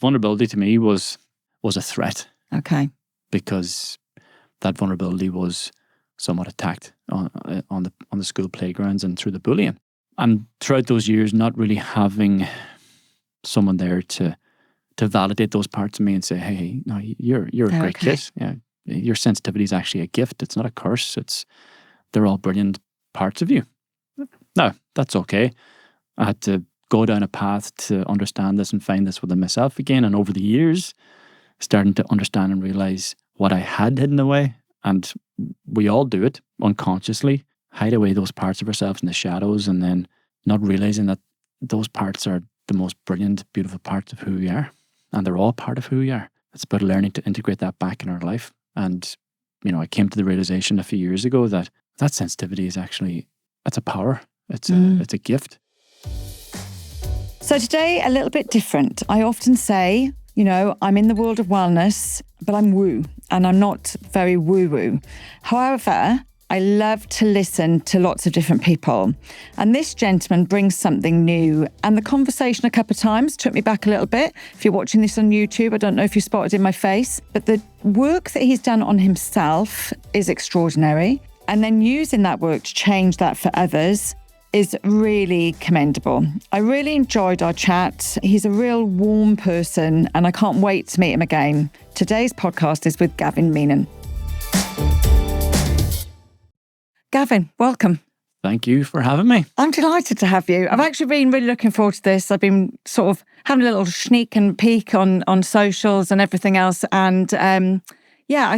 vulnerability to me was a threat. Okay. Because that vulnerability was somewhat attacked on the school playgrounds and through the bullying. And throughout those years, not really having someone there to validate those parts of me and say, hey, no, you're a great kid. Yeah, your sensitivity is actually a gift. It's not a curse. They're all brilliant parts of you. No, that's okay. I had to go down a path to understand this and find this within myself again. And over the years, starting to understand and realize what I had hidden away. And we all do it unconsciously, hide away those parts of ourselves in the shadows, and then not realizing that those parts are the most brilliant, beautiful parts of who we are. And they're all part of who we are. It's about learning to integrate that back in our life. And, I came to the realization a few years ago that sensitivity is actually, it's a power. It's a gift. So today, a little bit different. I often say, I'm in the world of wellness, but I'm woo, and I'm not very woo-woo. However, I love to listen to lots of different people. And this gentleman brings something new. And the conversation a couple of times took me back a little bit. If you're watching this on YouTube, I don't know if you spotted in my face, but the work that he's done on himself is extraordinary. And then using that work to change that for others is really commendable. I really enjoyed our chat. He's a real warm person, and I can't wait to meet him again. Today's podcast is with Gavin Meenan. Gavin, welcome. Thank you for having me. I'm delighted to have you. I've actually been really looking forward to this. I've been sort of having a little sneak and peek on socials and everything else. And I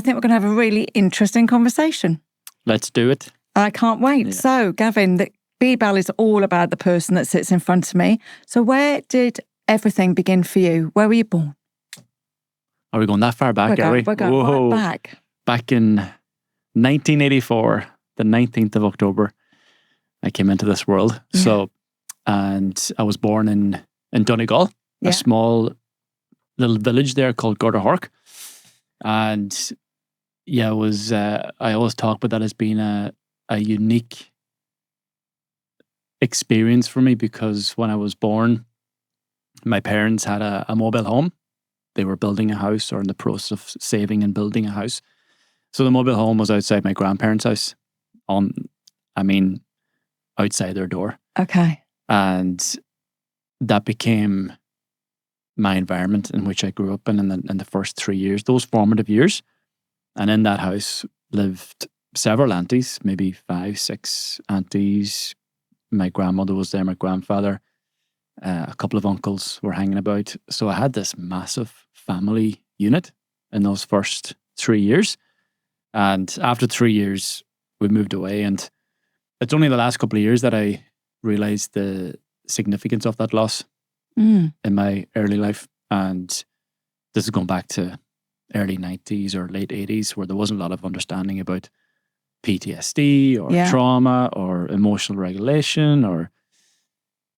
think we're going to have a really interesting conversation. Let's do it. I can't wait. Yeah. So, Gavin, BeBelle is all about the person that sits in front of me. So where did everything begin for you? Where were you born? Are we going that far back, We're going right back. Back in 1984, the 19th of October, I came into this world. Yeah. So, and I was born in Donegal, a small little village there called Gorderhork. And it was, I always talk about that as being a unique experience for me, because when I was born, my parents had a mobile home. They were building a house, or in the process of saving and building a house. So the mobile home was outside my grandparents' house, outside their door. Okay. And that became my environment in which I grew up in the first 3 years, those formative years. And in that house lived several aunties, maybe 5, 6 aunties. My grandmother was there, my grandfather, a couple of uncles were hanging about. So I had this massive family unit in those first 3 years. And after 3 years, we moved away. And it's only the last couple of years that I realized the significance of that loss in my early life. And this is going back to early 90s or late 80s, where there wasn't a lot of understanding about PTSD or trauma or emotional regulation or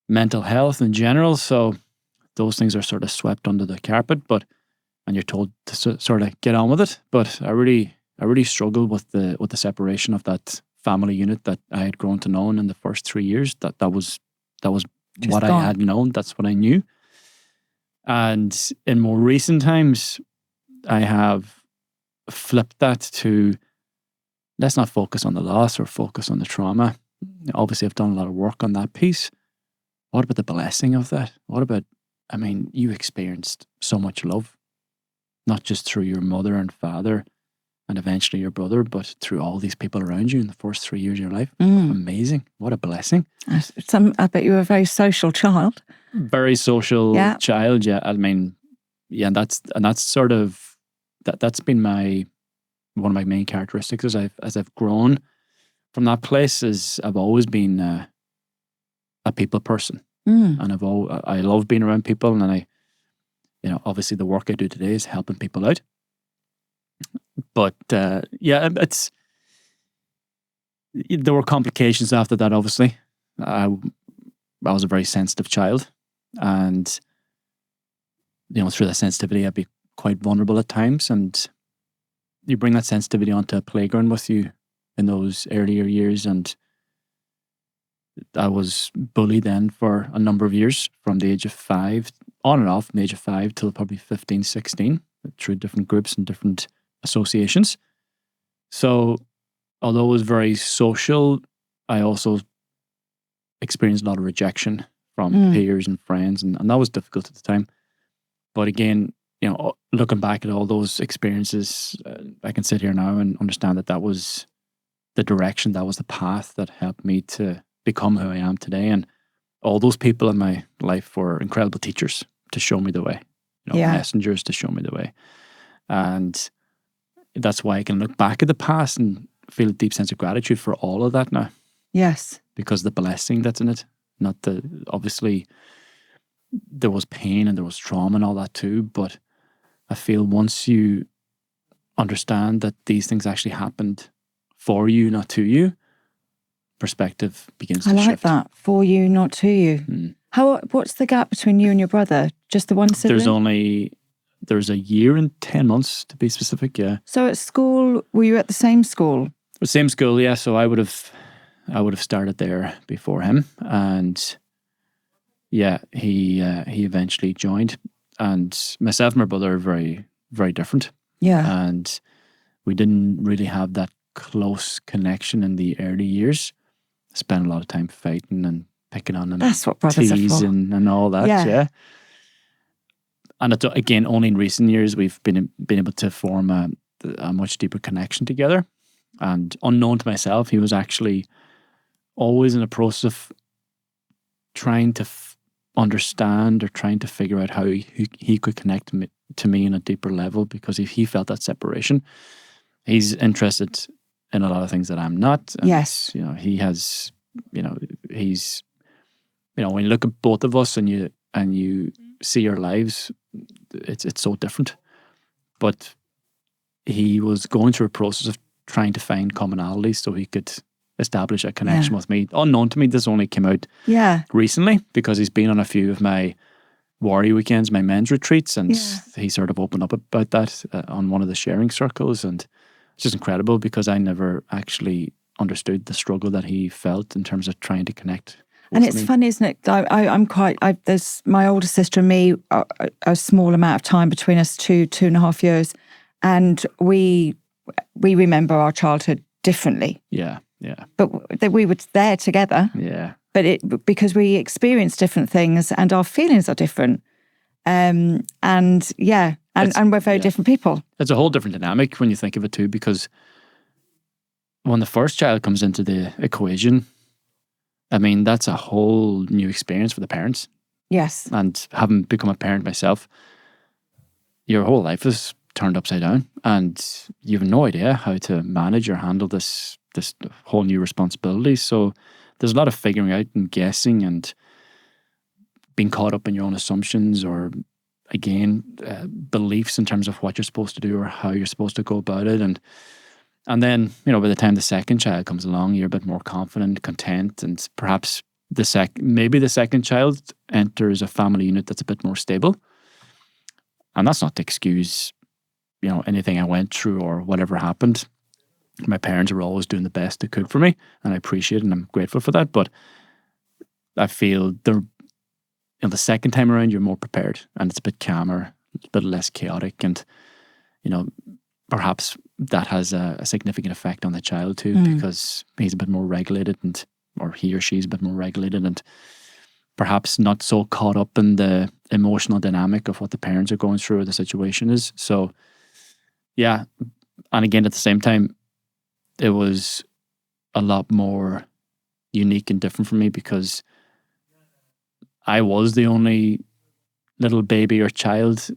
mental health in general. So those things are sort of swept under the carpet, and you're told to sort of get on with it. But I really struggled with the separation of that family unit that I had grown to know in the first 3 years. That was just what gone. I had known. That's what I knew. And in more recent times, I have flipped that to, let's not focus on the loss or focus on the trauma. Obviously, I've done a lot of work on that piece. What about the blessing of that? What about, you experienced so much love, not just through your mother and father and eventually your brother, but through all these people around you in the first 3 years of your life. Amazing. What a blessing. I bet you were a very social child. Very social child, yeah. And that's sort of, that's been one of my main characteristics as I've grown from that place. Is I've always been a people person, and I love being around people, and I, obviously the work I do today is helping people out. But there were complications after that. Obviously, I was a very sensitive child, and through that sensitivity, I'd be quite vulnerable at times, and you bring that sensitivity onto a playground with you in those earlier years. And I was bullied then for a number of years, from the age of 5 on and off from the age of 5 till probably 15, 16, through different groups and different associations. So although it was very social, I also experienced a lot of rejection from peers and friends, and that was difficult at the time. But again, looking back at all those experiences, I can sit here now and understand that was the direction, that was the path that helped me to become who I am today. And all those people in my life were incredible teachers to show me the way, messengers to show me the way. And that's why I can look back at the past and feel a deep sense of gratitude for all of that now. Yes. Because the blessing that's in it, obviously there was pain and there was trauma and all that too, but I feel once you understand that these things actually happened for you, not to you, perspective begins to shift. I like that. For you, not to you. What's the gap between you and your brother? Just the one sibling? There's a year and 10 months to be specific, yeah. So at school, were you at the same school? The same school, yeah. So I would have started there before him, and yeah, he eventually joined. And myself and my brother are very, very different. Yeah. And we didn't really have that close connection in the early years. Spent a lot of time fighting and picking on and that's what brothers teasing and all that. Yeah. And it's, again, only in recent years we've been able to form a much deeper connection together. And unknown to myself, he was actually always in a process of trying to understand or trying to figure out how he could connect to me on a deeper level, because if he felt that separation, he's interested in a lot of things that I'm not. And, yes. He has, he's, when you look at both of us and you see our lives, it's so different. But he was going through a process of trying to find commonalities so he could establish a connection with me. Unknown to me, this only came out recently because he's been on a few of my warrior weekends, my men's retreats, and he sort of opened up about that on one of the sharing circles, and it's just incredible because I never actually understood the struggle that he felt in terms of trying to connect. And it's funny, isn't it? There's my older sister and me, a small amount of time between us, 2.5 years, and we remember our childhood differently. Yeah. But we were there together. Yeah. But because we experience different things and our feelings are different. And we're very different people. It's a whole different dynamic when you think of it too, because when the first child comes into the equation, I mean, that's a whole new experience for the parents. Yes. And having become a parent myself, your whole life is turned upside down and you have no idea how to manage or handle this whole new responsibility. So there's a lot of figuring out and guessing and being caught up in your own assumptions or, again, beliefs in terms of what you're supposed to do or how you're supposed to go about it. And then, by the time the second child comes along, you're a bit more confident, content, and perhaps maybe the second child enters a family unit that's a bit more stable. And that's not to excuse, anything I went through or whatever happened. My parents were always doing the best they could for me, and I appreciate it and I'm grateful for that. But I feel the second time around, you're more prepared and it's a bit calmer, a bit less chaotic, and perhaps that has a significant effect on the child too, because he's a bit more regulated or he or she's a bit more regulated and perhaps not so caught up in the emotional dynamic of what the parents are going through or the situation is. So, yeah. And again, at the same time, it was a lot more unique and different for me because I was the only little baby or child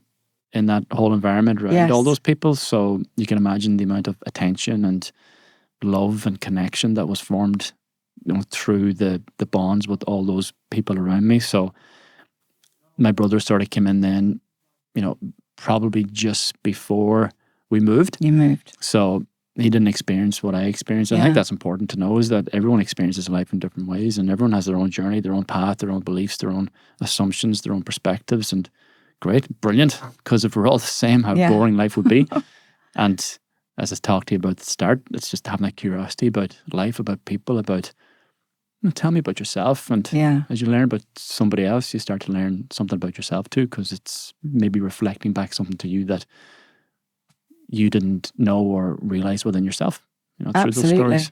in that whole environment around all those people. So you can imagine the amount of attention and love and connection that was formed through the bonds with all those people around me. So my brother sort of came in then, probably just before we moved. You moved. So he didn't experience what I experienced. And I think that's important to know, is that everyone experiences life in different ways and everyone has their own journey, their own path, their own beliefs, their own assumptions, their own perspectives. And great, brilliant, because if we're all the same, how boring life would be. And as I talked to you about at the start, it's just having that curiosity about life, about people, about tell me about yourself. And Yeah. as you learn about somebody else, you start to learn something about yourself too, because it's maybe reflecting back something to you that you didn't know or realize within yourself, through those Absolutely. stories.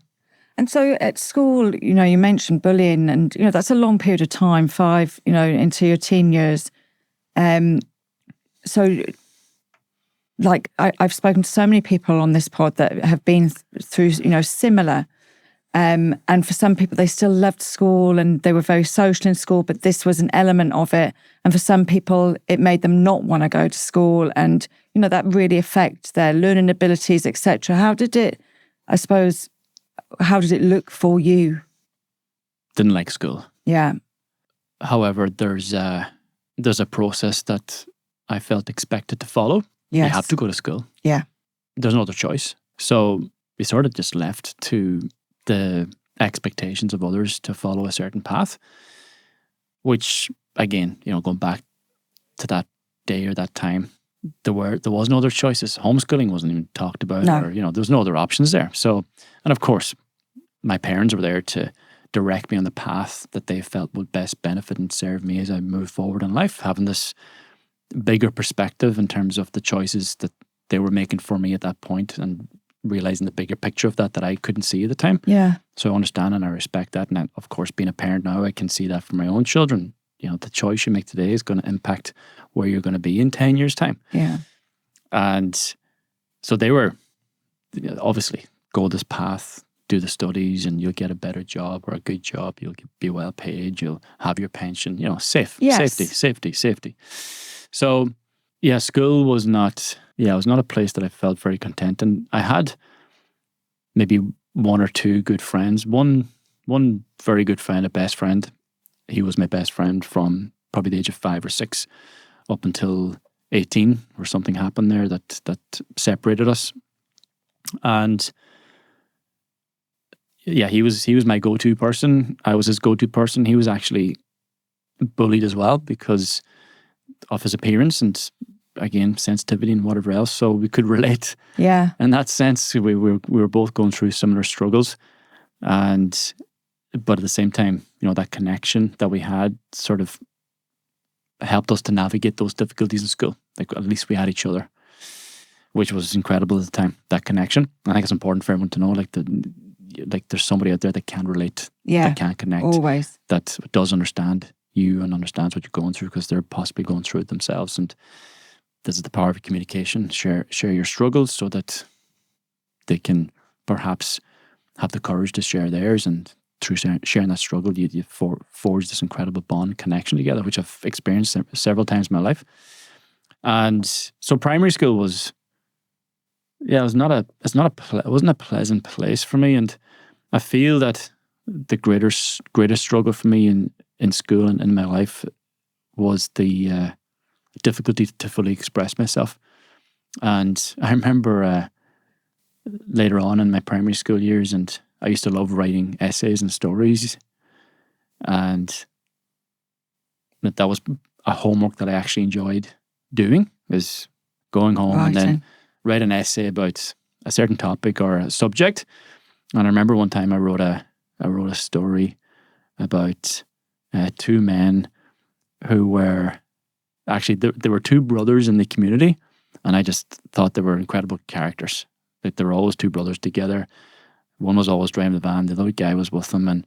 And so at school, you mentioned bullying, and that's a long period of time, 5, into your teen years. So, like, I've spoken to so many people on this pod that have been through, similar. And for some people, they still loved school and they were very social in school, but this was an element of it. And for some people, it made them not want to go to school, and that really affect their learning abilities, etc. How did it look for you? Didn't like school. Yeah. However, there's a process that I felt expected to follow. Yes. You have to go to school. Yeah. There's no other choice. So we sort of just left to the expectations of others to follow a certain path, which, again, going back to that day or that time, there was no other choices. Homeschooling wasn't even talked about, No. or there was no other options there. So, and of course, my parents were there to direct me on the path that they felt would best benefit and serve me as I move forward in life, having this bigger perspective in terms of the choices that they were making for me at that point, and realizing the bigger picture of that I couldn't see at the time. Yeah. So I understand and I respect that. And of course, being a parent now, I can see that for my own children. The choice you make today is going to impact where you're going to be in 10 years' time. Yeah. And so they were, obviously, go this path, do the studies, and you'll get a better job or a good job. You'll be well paid. You'll have your pension, Yes. safety. So, yeah, school was not, it was not a place that I felt very content in. I had maybe one or two good friends. One very good friend, a best friend. He was my best friend from probably the age of 5 or 6 up until 18, where something happened there that separated us. And yeah, he was my go-to person. I was his go-to person. He was actually bullied as well because of his appearance and, again, sensitivity and whatever else. So we could relate. Yeah. In that sense, we were both going through similar struggles, but at the same time, that connection that we had sort of helped us to navigate those difficulties in school. Like, at least we had each other, which was incredible at the time. That connection, I think it's important for everyone to know. Like there's somebody out there that can relate, that can connect, always, that does understand you and understands what you're going through, because they're possibly going through it themselves. And this is the power of communication. Share your struggles so that they can perhaps have the courage to share theirs, and through sharing that struggle, you forge this incredible bond connection together, which I've experienced several times in my life. And so primary school was, it wasn't a pleasant place for me. And I feel that the greatest struggle for me in school and in my life was the difficulty to fully express myself. And I remember later on in my primary school years, and I used to love writing essays and stories, and that was a homework that I actually enjoyed doing, is going home and then write an essay about a certain topic or a subject. And I remember one time I wrote a story about 2 men who were actually, there were 2 brothers in the community, and I just thought they were incredible characters. Like, they were always 2 brothers together. One was always driving the van, the other guy was with them, and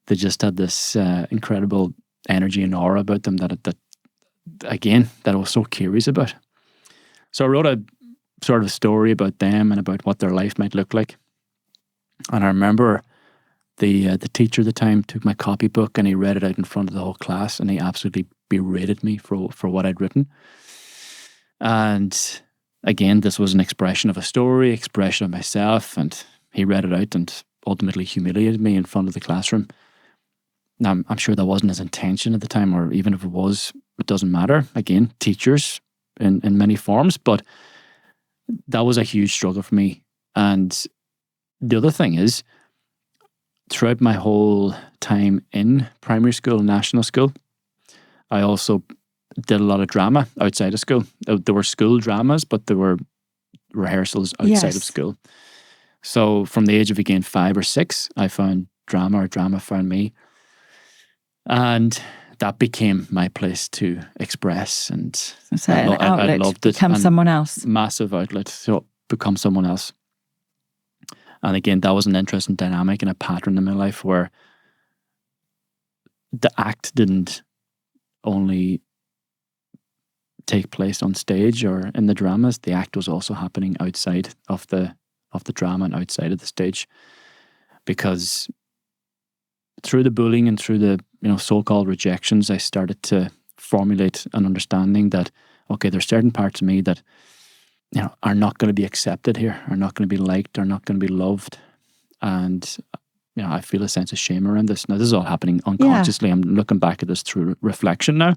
they just had this incredible energy and aura about them that I was so curious about. So I wrote a sort of story about them and about what their life might look like. And I remember the teacher at the time took my copybook and he read it out in front of the whole class, and he absolutely berated me for what I'd written. And again, this was an expression of a story, expression of myself, and he read it out and ultimately humiliated me in front of the classroom. Now, I'm sure that wasn't his intention at the time, or even if it was, it doesn't matter. Again, teachers in many forms, but that was a huge struggle for me. And the other thing is, throughout my whole time in primary school, national school, I also did a lot of drama outside of school. There were school dramas, but there were rehearsals outside of school. So from the age of, again, 5 or 6, I found drama, or drama found me. And that became my place to express, and So an outlet, I loved it. become And someone else. massive outlet, so become someone else. And again, that was an interesting dynamic and a pattern in my life where the act didn't only take place on stage or in the dramas. The act was also happening outside of the drama and outside of the stage, because through the bullying and through the so-called rejections, I started to formulate an understanding that, okay, there's certain parts of me that are not going to be accepted here, are not going to be liked, are not going to be loved, and I feel a sense of shame around this. Now, this is all happening unconsciously. I'm looking back at this through reflection now.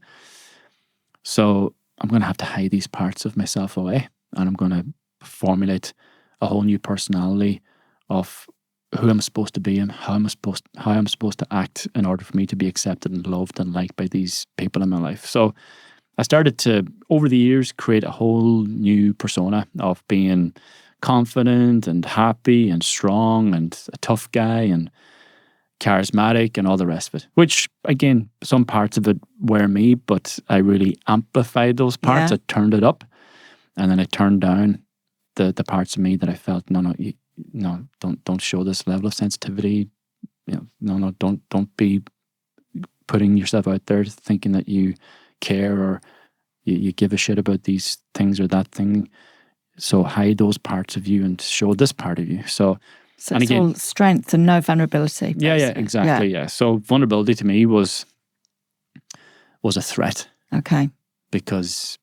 So I'm going to have to hide these parts of myself away, and I'm going to formulate a whole new personality of who I'm supposed to be and how I'm supposed to act in order for me to be accepted and loved and liked by these people in my life. So I started to, over the years, create a whole new persona of being confident and happy and strong and a tough guy and charismatic and all the rest of it, which, again, some parts of it were me, but I really amplified those parts. Yeah. I turned it up, and then I turned down the parts of me that I felt, no, don't show this level of sensitivity. No, don't be putting yourself out there thinking that you care or you give a shit about these things or that thing. So hide those parts of you and show this part of you. So and it's again, all strength and no vulnerability. Yeah, exactly. Yeah. So vulnerability to me was a threat. Okay. Because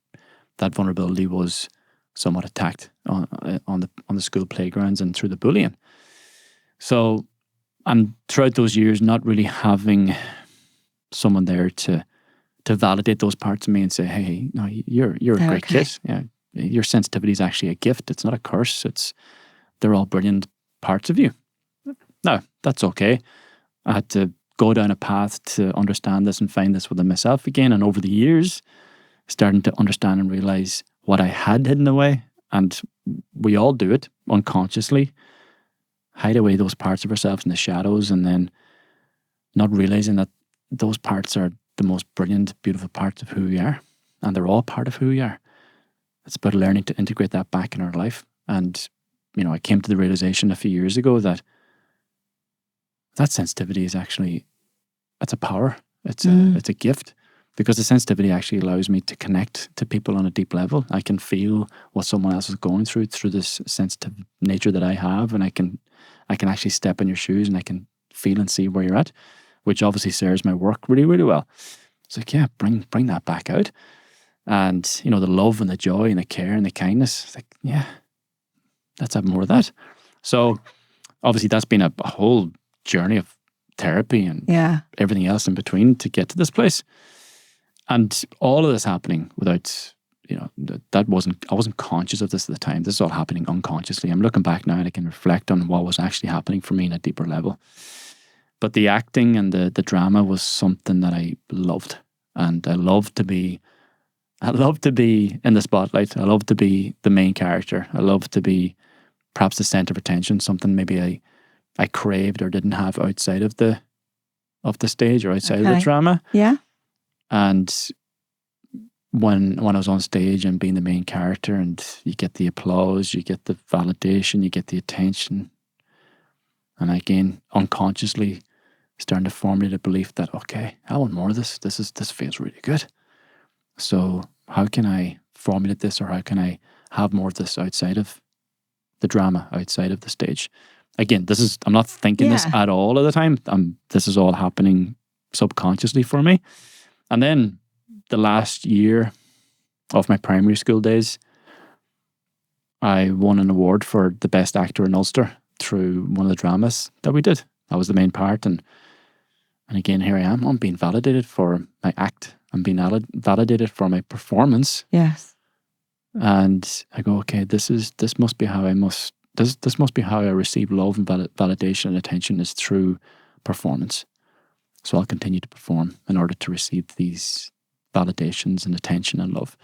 that vulnerability was somewhat attacked on the school playgrounds and through the bullying. So I'm throughout those years not really having someone there to validate those parts of me and say, hey, no, you're a great kid. Yeah, your sensitivity is actually a gift. It's not a curse. They're all brilliant parts of you. No, that's okay. I had to go down a path to understand this and find this within myself again. And over the years, starting to understand and realize what I had hidden away, and we all do it unconsciously, hide away those parts of ourselves in the shadows, and then not realizing that those parts are the most brilliant, beautiful parts of who we are, and they're all part of who we are. It's about learning to integrate that back in our life. And I came to the realization a few years ago that sensitivity is actually, it's a power. It's a gift. Because the sensitivity actually allows me to connect to people on a deep level. I can feel what someone else is going through this sensitive nature that I have, and I can actually step in your shoes and I can feel and see where you're at, which obviously serves my work really, really well. It's like, yeah, bring that back out. And, the love and the joy and the care and the kindness. It's like, yeah, let's have more of that. So obviously that's been a whole journey of therapy and everything else in between to get to this place. And all of this happening without, I wasn't conscious of this at the time. This is all happening unconsciously. I'm looking back now and I can reflect on what was actually happening for me on a deeper level. But the acting and the drama was something that I loved. And I loved to be in the spotlight. I loved to be the main character. I loved to be perhaps the center of attention, something maybe I craved or didn't have outside of the stage or outside of the drama. Yeah. And when I was on stage and being the main character, and you get the applause, you get the validation, you get the attention, and again, unconsciously starting to formulate a belief that, okay, I want more of this. This feels really good. So how can I formulate this, or how can I have more of this outside of the drama, outside of the stage? Again, I'm not thinking this at all at the time. This is all happening subconsciously for me. And then the last year of my primary school days, I won an award for the best actor in Ulster through one of the dramas that we did. I was the main part. And again, here I am. I'm being validated for my act. I'm being validated for my performance. Yes. And I go, okay, this must be how I receive love and validation and attention, is through performance. So I'll continue to perform in order to receive these validations and attention and love.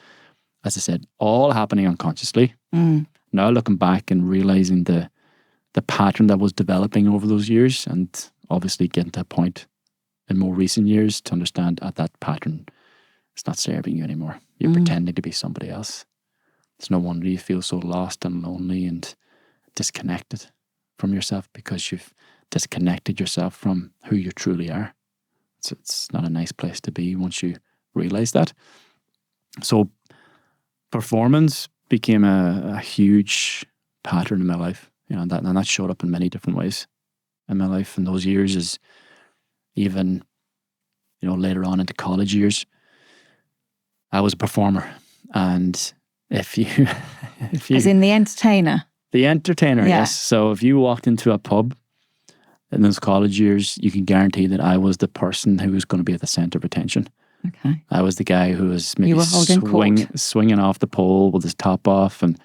As I said, all happening unconsciously. Now looking back and realizing the pattern that was developing over those years, and obviously getting to a point in more recent years to understand that pattern is not serving you anymore. You're pretending to be somebody else. It's no wonder you feel so lost and lonely and disconnected from yourself, because you've disconnected yourself from who you truly are. So it's not a nice place to be once you realize that. So performance became a huge pattern in my life, and that showed up in many different ways in my life in those years. Is even, later on into college years, I was a performer, and if you as in the entertainer. The entertainer, Yeah. yes. So if you walked into a pub in those college years, you can guarantee that I was the person who was going to be at the centre of attention. Okay. I was the guy who was maybe You were holding court. swinging off the pole with his top off and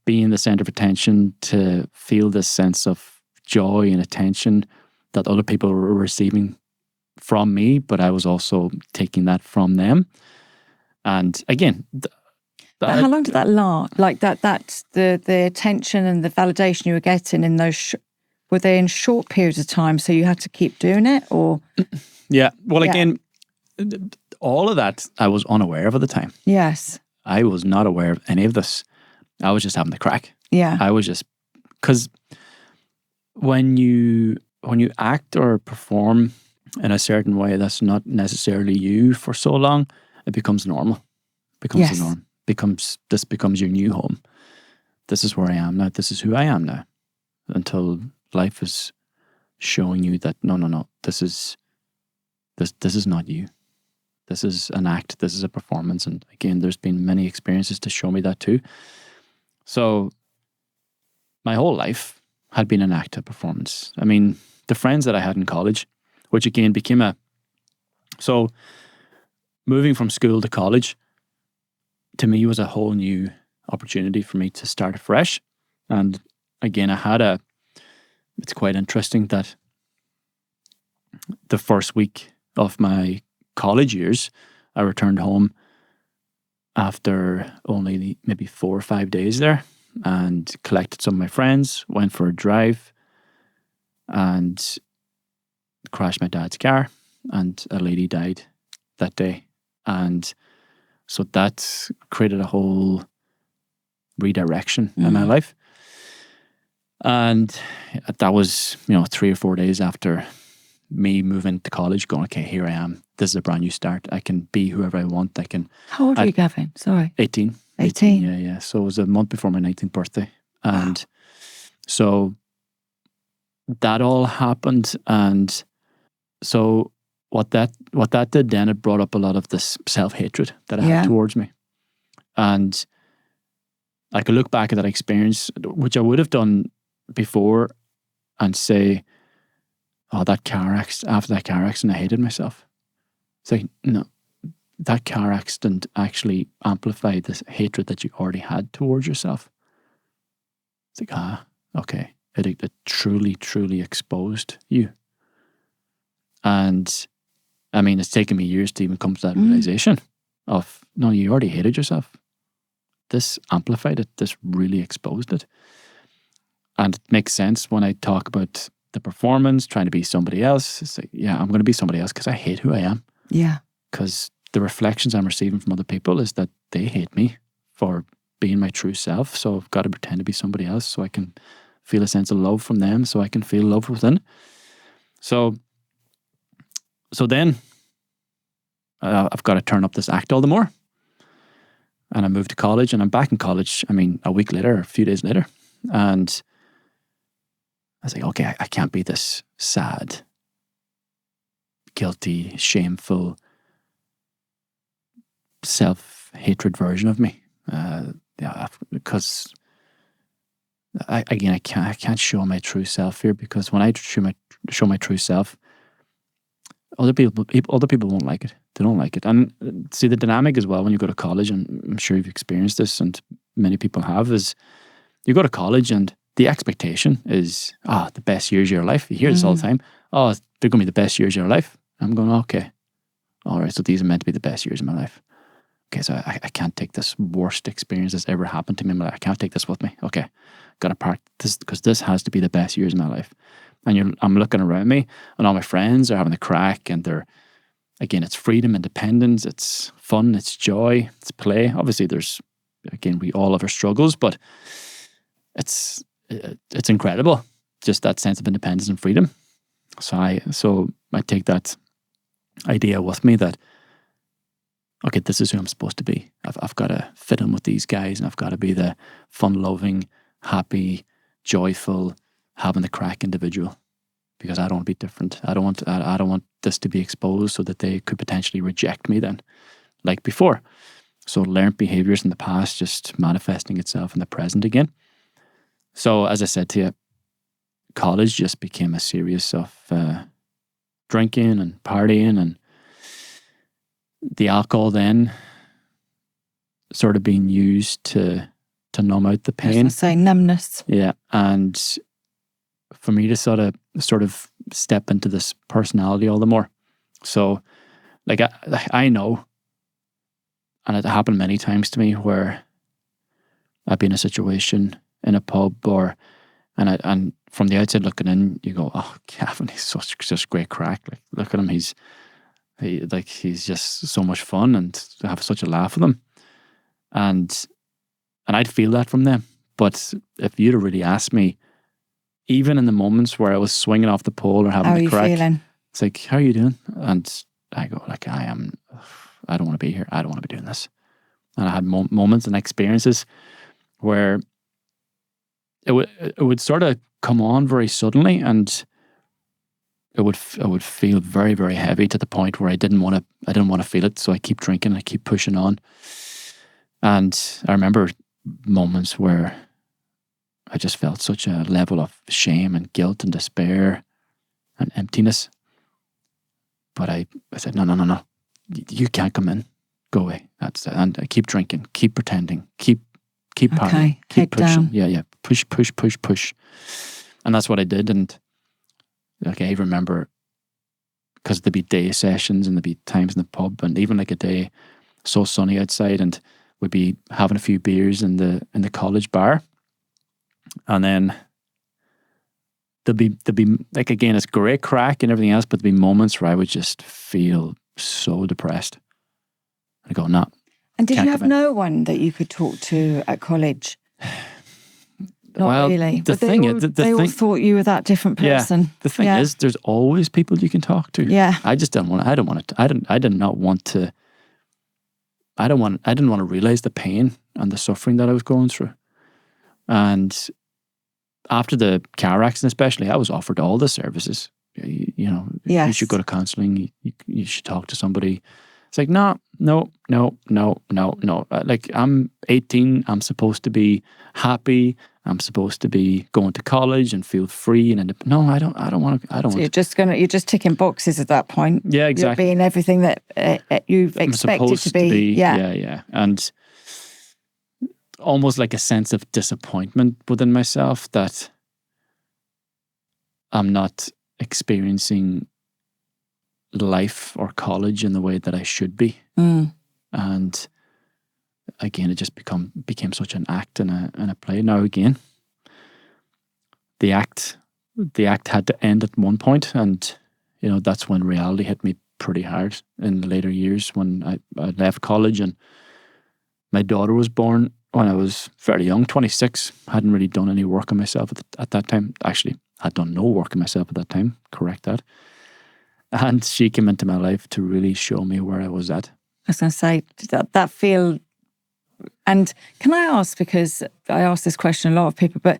being the centre of attention, to feel this sense of joy and attention that other people were receiving from me, but I was also taking that from them. And again, But how long did that last? Like that's the attention and the validation you were getting in those, were they in short periods of time, so you had to keep doing it, or? Yeah. Well, again, all of that I was unaware of at the time. Yes. I was not aware of any of this. I was just having the crack. Yeah. I was just, because when you act or perform in a certain way that's not necessarily you for so long, it becomes normal. Becomes the norm. This becomes your new home. This is where I am now. This is who I am now. Until life is showing you that no, this is not you. This is an act. This is a performance. And again, there's been many experiences to show me that too. So my whole life had been an act, a performance. I mean, the friends that I had in college, which again became so moving from school to college, to me was a whole new opportunity for me to start afresh. And again, it's quite interesting that the first week of my college years, I returned home after only maybe 4 or 5 days there, and collected some of my friends, went for a drive, and crashed my dad's car, and a lady died that day. And so that created a whole redirection in my life. And that was, 3 or 4 days after me moving to college, going, okay, here I am. This is a brand new start. I can be whoever I want. How old are you, Gavin? Sorry. 18. 18. Yeah. So it was a month before my 19th birthday. And so that all happened. And so what that did then, it brought up a lot of this self-hatred that I had towards me. And I could look back at that experience, which I would have done before, and say, oh, after that car accident, I hated myself. It's like, no, that car accident actually amplified this hatred that you already had towards yourself. It's like, okay. It truly, truly exposed you. And I mean, it's taken me years to even come to that realization of, no, you already hated yourself. This amplified it. This really exposed it. And it makes sense when I talk about the performance, trying to be somebody else. It's like, yeah, I'm going to be somebody else because I hate who I am. Yeah. Because the reflections I'm receiving from other people is that they hate me for being my true self. So I've got to pretend to be somebody else so I can feel a sense of love from them, so I can feel love within. So then I've got to turn up this act all the more. And I moved to college, and I'm back in college, a week later, a few days later. And I was like, okay, I can't be this sad, guilty, shameful, self-hatred version of me. Because I can't show my true self here, because when I show my true self, other people won't like it. They don't like it. And see, the dynamic as well when you go to college, and I'm sure you've experienced this, and many people have, is you go to college and the expectation is, the best years of your life. You hear this all the time. Oh, they're going to be the best years of your life. I'm going, okay. All right, so these are meant to be the best years of my life. Okay, so I can't take this worst experience that's ever happened to me in my life. I can't take this with me. Okay, got to park this, because this has to be the best years of my life. And I'm looking around me, and all my friends are having a crack, and again, it's freedom, independence, it's fun, it's joy, it's play. Obviously, we all have our struggles, but it's incredible, just that sense of independence and freedom. So I take that idea with me that, okay, this is who I'm supposed to be. I've got to fit in with these guys, and I've got to be the fun-loving, happy, joyful, having the crack individual, because I don't want to be different. I don't want this to be exposed so that they could potentially reject me then, like before. So learned behaviors in the past just manifesting itself in the present again. So as I said to you, college just became a series of drinking and partying, and the alcohol then sort of being used to numb out the pain. I was gonna say numbness. Yeah, and for me to sort of step into this personality all the more. So, like I know, and it happened many times to me where I've been in a situation in a pub and from the outside looking in, you go, oh, Gavin, he's just great crack. Like, look at him, he's just so much fun, and to have such a laugh with him. And I'd feel that from them. But if you'd have really asked me, even in the moments where I was swinging off the pole or having a crack, feeling? It's like, how are you doing? And I go, like, I don't want to be here. I don't want to be doing this. And I had moments and experiences where it would sort of come on very suddenly, and it would feel very, very heavy to the point where I didn't want to feel it. So I keep drinking, I keep pushing on. And I remember moments where I just felt such a level of shame and guilt and despair and emptiness. But I said, no. You can't come in. Go away. And I keep drinking, keep pretending, keep partying, keep pushing. Down. Yeah. Push. And that's what I did. And like, I remember, because there'd be day sessions and there'd be times in the pub, and even like a day so sunny outside, and we'd be having a few beers in the college bar. And then there'd be like, again, it's great crack and everything else, but there'd be moments where I would just feel so depressed. I go, no. And did you have no one that you could talk to at college? Not really. They all thought you were that different person. Yeah, the thing is, there's always people you can talk to. Yeah. I didn't want to realize the pain and the suffering that I was going through. And after the car accident especially, I was offered all the services. You should go to counselling, you should talk to somebody. It's like, no. Like, I'm 18, I'm supposed to be happy, I'm supposed to be going to college and feel free and independent. No, I don't want to. So you're just ticking boxes at that point. Yeah, exactly. You're being everything that you've expected to be. Yeah. And almost like a sense of disappointment within myself that I'm not experiencing life or college in the way that I should be. And again, it just became such an act and a play. Now again, the act had to end at one point, and that's when reality hit me pretty hard in the later years, when I left college and my daughter was born when I was fairly young, 26. Hadn't really done any work on myself at that time. Actually, had done no work on myself at that time. Correct that. And she came into my life to really show me where I was at. I was going to say, that feel... And can I ask, because I ask this question a lot of people, but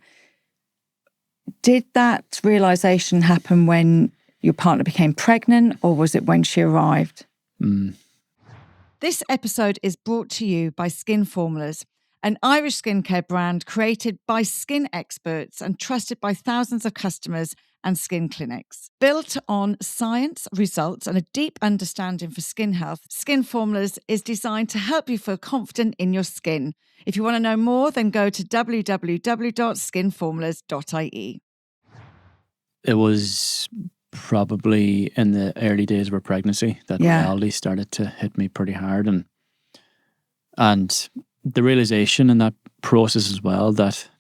did that realisation happen when your partner became pregnant, or was it when she arrived? This episode is brought to you by Skin Formulas, an Irish skincare brand created by skin experts and trusted by thousands of customers and skin clinics. Built on science, results, and a deep understanding for skin health, Skin Formulas is designed to help you feel confident in your skin. If you want to know more, then go to www.skinformulas.ie. It was probably in the early days of our pregnancy that reality started to hit me pretty hard, and the realization in that process as well that,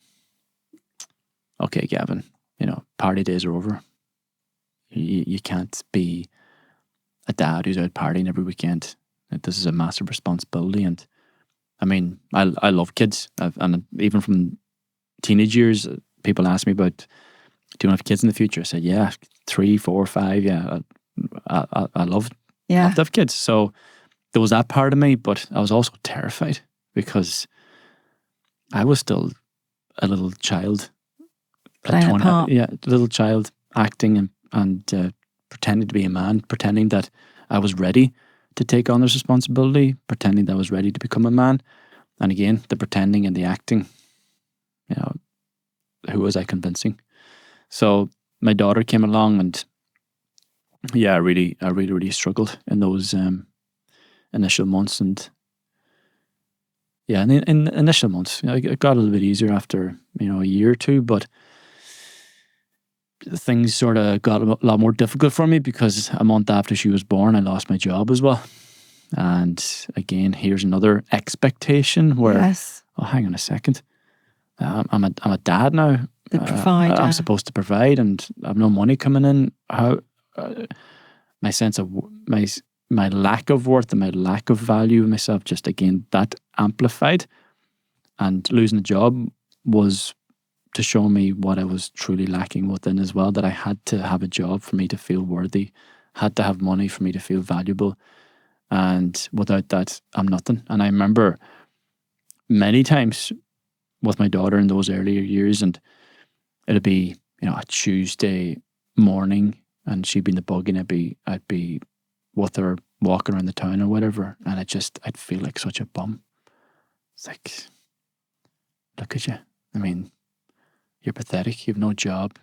okay, Gavin, party days are over. You can't be a dad who's out partying every weekend. This is a massive responsibility. And I mean, I love kids. And even from teenage years, people ask me about, do you want to have kids in the future? I said, yeah, 3, 4, 5. Yeah, I love to have kids. So there was that part of me, but I was also terrified because I was still a little child. Playing a part. Yeah, a little child acting and pretending to be a man, pretending that I was ready to take on this responsibility, pretending that I was ready to become a man. And again, the pretending and the acting, who was I convincing? So my daughter came along, and I really struggled in those initial months. And in initial months, it got a little bit easier after a year or two, but things sort of got a lot more difficult for me because a month after she was born, I lost my job as well. And again, here's another expectation where, oh, hang on a second, I'm a dad now. The provider. I'm supposed to provide, and I have no money coming in. How my sense of my lack of worth and my lack of value of myself, just again that amplified, and losing a job was to show me what I was truly lacking within as well. That I had to have a job for me to feel worthy, had to have money for me to feel valuable, and without that, I'm nothing. And I remember many times with my daughter in those earlier years, and it'd be a Tuesday morning, and she'd be in the buggy, and I'd be with her walking around the town or whatever, and I'd feel like such a bum. It's like, look at you. I mean, you're pathetic. You have no job.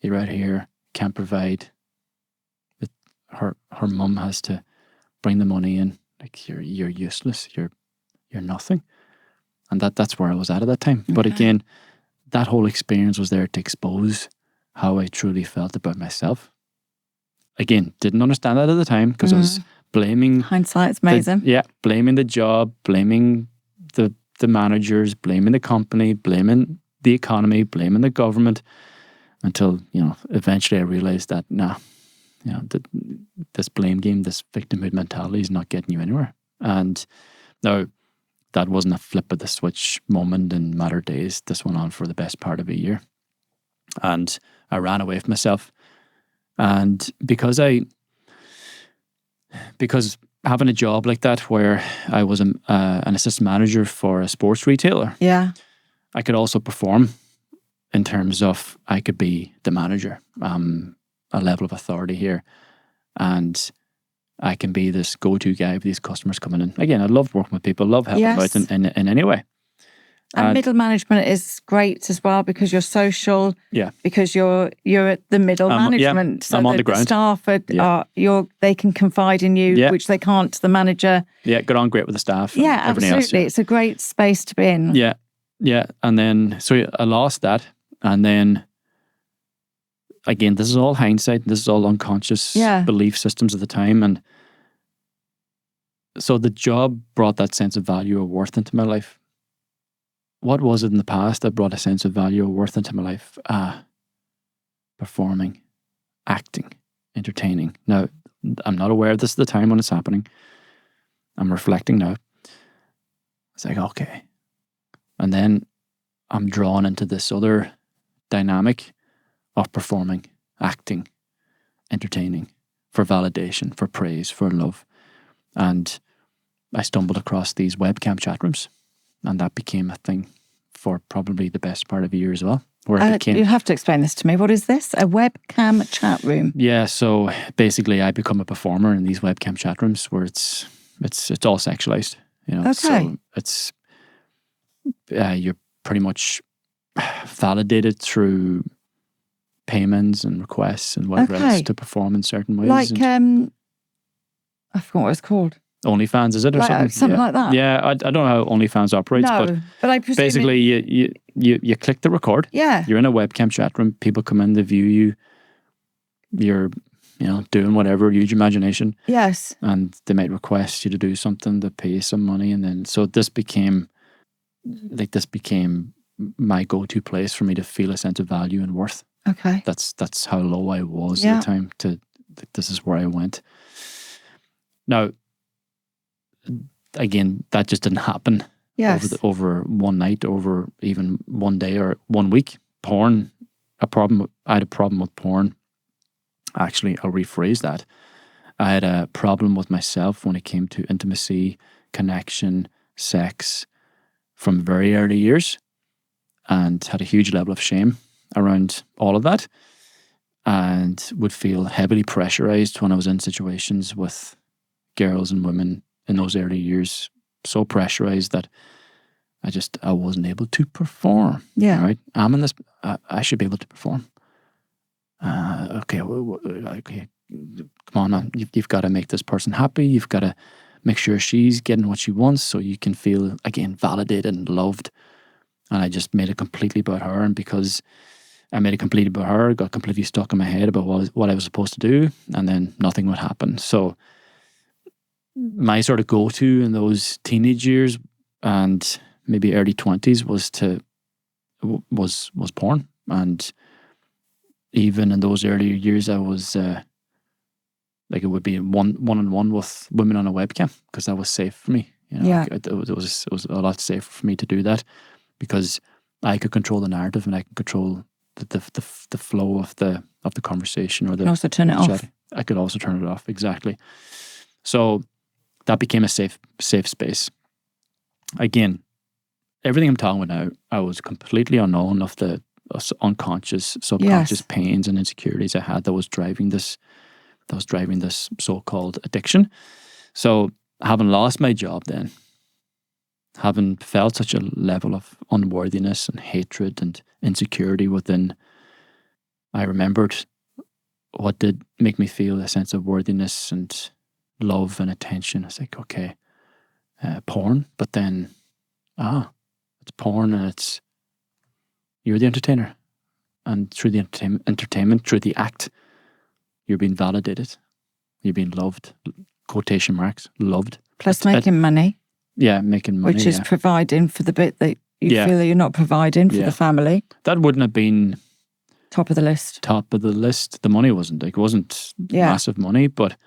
You're out here, can't provide. But her mum has to bring the money in. Like, you're useless. You're nothing. And that's where I was at that time. Okay. But again, that whole experience was there to expose how I truly felt about myself. Again, didn't understand that at the time because I was blaming... Hindsight's amazing. Blaming the job, blaming the managers, blaming the company, blaming the economy, blaming the government, until, eventually I realized that, this blame game, this victimhood mentality is not getting you anywhere. And now, that wasn't a flip of the switch moment in matter of days. This went on for the best part of a year. And I ran away from myself. And because having a job like that where I was an assistant manager for a sports retailer, I could also perform in terms of I could be the manager, a level of authority here. And I can be this go-to guy with these customers coming in. Again, I love working with people, love helping out in any way. And middle management is great as well because you're social. Yeah. Because you're at the middle management. So I'm on the ground. Staff they can confide in you, which they can't the manager. Yeah, get on great with the staff. Yeah, absolutely. It's a great space to be in. Yeah. Yeah. And then so I lost that. And then again, this is all hindsight. This is all unconscious belief systems at the time. And so the job brought that sense of value or worth into my life. What was it in the past that brought a sense of value or worth into my life? Performing, acting, entertaining. Now, I'm not aware of this at the time when it's happening. I'm reflecting now. It's like, okay. And then I'm drawn into this other dynamic of performing, acting, entertaining, for validation, for praise, for love. And I stumbled across these webcam chat rooms, and that became a thing for probably the best part of a year as well. Where it became, you have to explain this to me. What is this? A webcam chat room? Yeah, so basically I become a performer in these webcam chat rooms where it's all sexualized. Okay. So it's you're pretty much validated through payments and requests and whatever else to perform in certain ways. Like, I forgot what it's called. OnlyFans, is it, or something? Something like that. Yeah, I don't know how OnlyFans operates, but I presume basically you click the record. Yeah. You're in a webcam chat room. People come in, they view you. You're, doing whatever, use your imagination. Yes. And they might request you to do something, to pay some money, and then so this became my go-to place for me to feel a sense of value and worth. Okay. That's how low I was Yeah. at the time. This is where I went. Now, again, that just didn't happen Yes. over one night, over even one day or 1 week. Porn, I had a problem with porn. Actually, I'll rephrase that. I had a problem with myself when it came to intimacy, connection, sex from very early years, and had a huge level of shame around all of that, and would feel heavily pressurized when I was in situations with girls and women in those early years. So pressurized that I wasn't able to perform. Yeah. Right? I'm in this. I should be able to perform. Okay. Okay. Come on, man. You've got to make this person happy. You've got to make sure she's getting what she wants, so you can feel again validated and loved. And I just made it completely about her, and because I made it completely about her, got completely stuck in my head about what I was supposed to do, and then nothing would happen. So my sort of go-to in those teenage years and maybe early 20s was porn. And even in those earlier years, I was like, it would be one-on-one with women on a webcam, because that was safe for me. You know, Yeah. it was a lot safer for me to do that, because I could control the narrative and I could control the flow of the conversation, or You can also turn it off. chat. I could also turn it off, exactly. So that became a safe space. Again, everything I'm talking about now, I was completely unknown of the unconscious, subconscious Yes. pains and insecurities I had that was driving this so-called addiction. So having lost my job then, having felt such a level of unworthiness and hatred and insecurity within, I remembered what did make me feel a sense of worthiness and love and attention. It's like, okay, porn, but then, it's porn, and you're the entertainer. And through the entertainment, through the act, you're being validated. You're being loved, quotation marks, loved. Plus making money, Yeah, making money. which is providing for the bit that you Yeah. feel that you're not providing for Yeah. the family. That wouldn't have been Top of the list. top of the list. The money wasn't. Like, it wasn't Yeah. massive money, but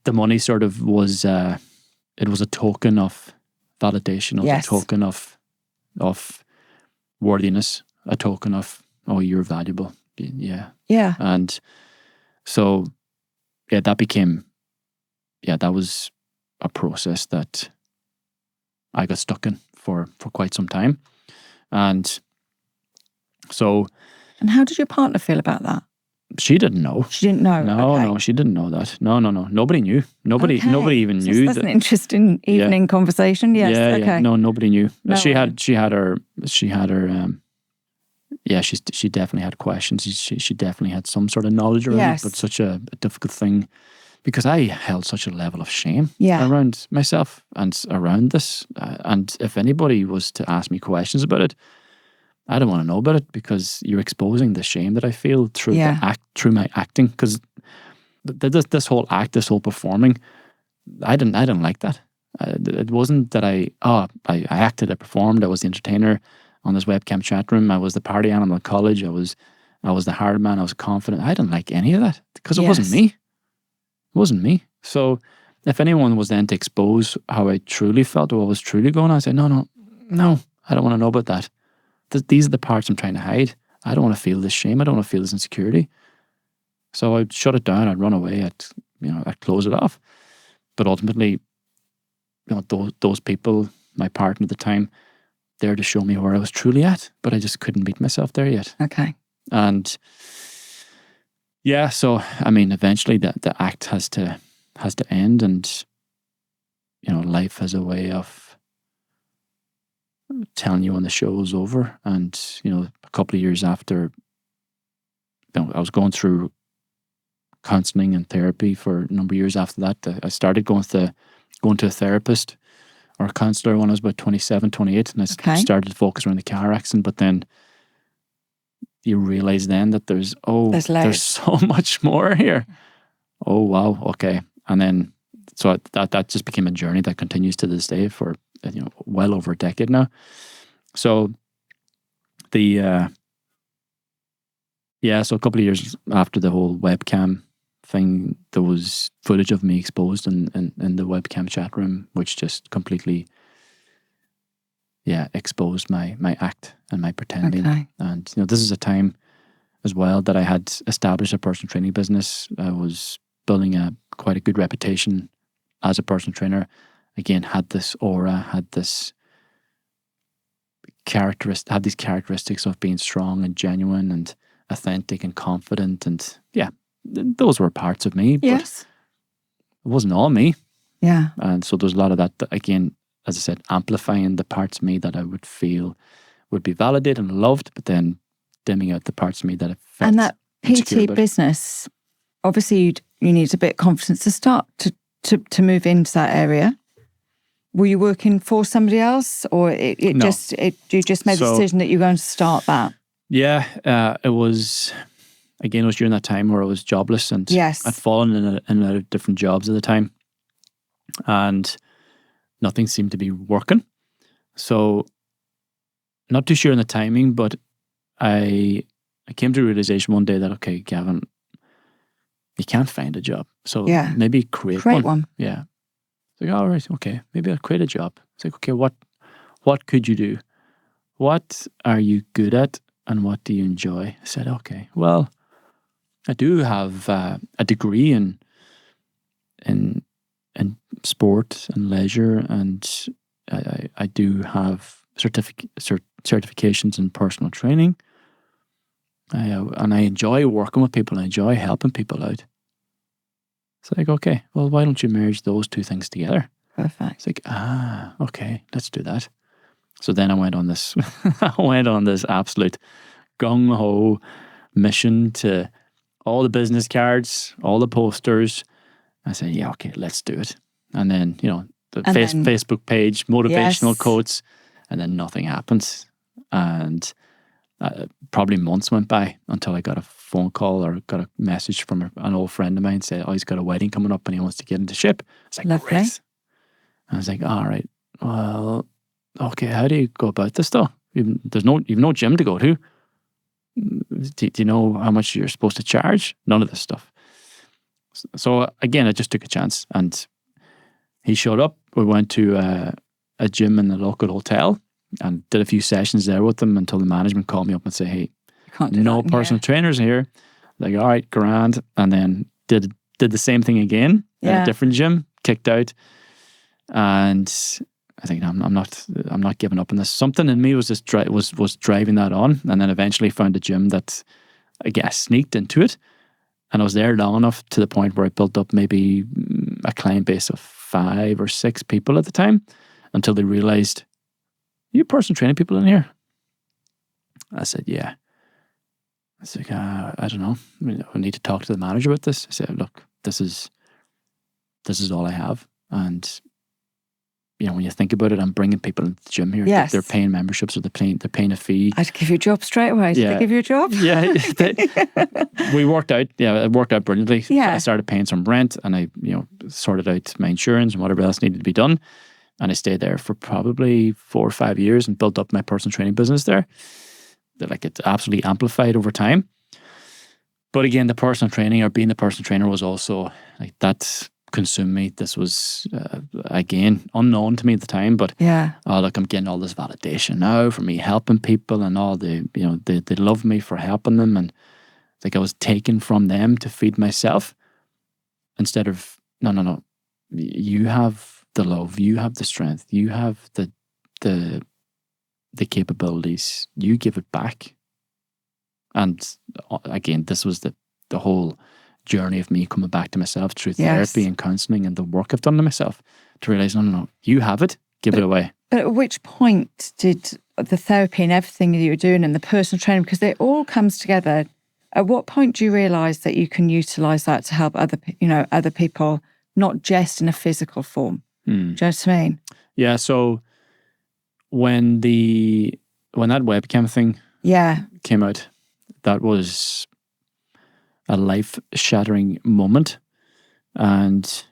the money sort of was, it was a token of validation. It was Yes. a token of worthiness, a token of, oh, you're valuable. Yeah. Yeah. And so, yeah, that was a process that I got stuck in for quite some time. And so And how did your partner feel about that? she didn't know. She didn't know. No, Okay. no, she didn't know that. No. Nobody knew. Nobody Okay. even So knew that's that. an interesting evening conversation. Yes. Yeah, Okay. yeah. No, nobody knew. No she way. had her. Yeah, she definitely had questions. She definitely had some sort of knowledge around Yes. it, but such a difficult thing, because I held such a level of shame Yeah. around myself and around this. And if anybody was to ask me questions about it, I don't want to know about it, because you're exposing the shame that I feel through Yeah. the act, through my acting. Because this whole act, this whole performing, I didn't like that. It wasn't that I acted, I performed, I was the entertainer on this webcam chat room. I was the party animal at college. I was the hard man. I was confident. I didn't like any of that, because it wasn't Yes. me. It wasn't me. So if anyone was then to expose how I truly felt or what was truly going on, I'd say, no, I don't want to know about that. These are the parts I'm trying to hide. I don't want to feel this shame. I don't want to feel this insecurity. So I'd shut it down. I'd run away. I'd close it off. But ultimately, those people, my partner at the time, there to show me where I was truly at, but I just couldn't meet myself there yet. Okay. And yeah, so I mean, eventually the act has to end, and life has a way of telling you when the show's over. And a couple of years after, I was going through counselling and therapy for a number of years after that. I started going to a therapist or a counsellor when I was about 27, 28, and I started to focus around the car accident. But then you realise then that there's so much more here. Oh wow, okay. And then so that just became a journey that continues to this day for well over a decade now. So the Yeah, so a couple of years after the whole webcam thing, there was footage of me exposed in the webcam chat room, which just completely, exposed my act and my pretending. Okay. And this is a time as well that I had established a personal training business. I was building quite a good reputation as a personal trainer. Again, had this aura, had these characteristics of being strong and genuine and authentic and confident, and those were parts of me, Yes. but it wasn't all me. Yeah. And so there's a lot of that again, as I said, amplifying the parts of me that I would feel would be validated and loved, but then dimming out the parts of me that I felt And that insecure PT about. business, obviously you need a bit of confidence to start to move into that area. Were you working for somebody else, or No. you just made the decision that you're going to start that? Yeah, it was during that time where I was jobless, and Yes. I'd fallen in and out of different jobs at the time, and nothing seemed to be working. So, not too sure on the timing, but I came to a realization one day that, okay, Gavin, you can't find a job. So maybe create one. Yeah. It's like, all right, okay, maybe I'll create a job. It's like, okay, what could you do? What are you good at and what do you enjoy? I said, okay, well, I do have a degree in sport and leisure, and I do have certifications in personal training. And I enjoy working with people. I enjoy helping people out. It's like, okay, well, why don't you merge those two things together? Perfect. It's like, okay, let's do that. So then I went on this, absolute gung-ho mission to all the business cards, all the posters. I said, yeah, okay, let's do it. And then, the Facebook page, motivational quotes, and then nothing happened. And probably months went by until I got a phone call or got a message from an old friend of mine saying, he's got a wedding coming up and he wants to get into shape. It's like, lovely. Great. I was like, all right, well, okay, how do you go about this though? You've no gym to go to. Do you know how much you're supposed to charge? None of this stuff. So again, I just took a chance, and he showed up. We went to a gym in the local hotel and did a few sessions there with them until the management called me up and said, hey, no personal trainers here. Like, all right, grand. And then did the same thing again at a different gym, kicked out. And I think I'm not giving up on this. Something in me was just was driving that on, and then eventually found a gym that I guess sneaked into it, and I was there long enough to the point where I built up maybe a client base of 5 or 6 people at the time, until they realized, you personal training people in here? I said, yeah. I was like, I don't know. I need to talk to the manager about this. I said, look, this is all I have, and when you think about it, I'm bringing people into the gym here. Yes. They're paying memberships, or they're paying a fee. I'd give you a job straight away. Did they give you a job? Yeah. We worked out. Yeah, it worked out brilliantly. Yeah. I started paying some rent, and I, sorted out my insurance and whatever else needed to be done. And I stayed there for probably 4 or 5 years and built up my personal training business there. Like, it's absolutely amplified over time. But again, the personal training, or being the personal trainer, was also like that consumed me. This was again unknown to me at the time, but look, I'm getting all this validation now for me helping people, and all they love me for helping them, and like I was taken from them to feed myself, instead of no, you have the love, you have the strength, you have the capabilities, you give it back. And again, this was the whole journey of me coming back to myself through therapy and counselling and the work I've done to myself, to realise, no, you have it, give it away. But at which point did the therapy and everything that you were doing and the personal training, because it all comes together, at what point do you realise that you can utilise that to help other people, not just in a physical form? Do you know what I mean? Yeah, so when that webcam thing came out, that was a life-shattering moment, and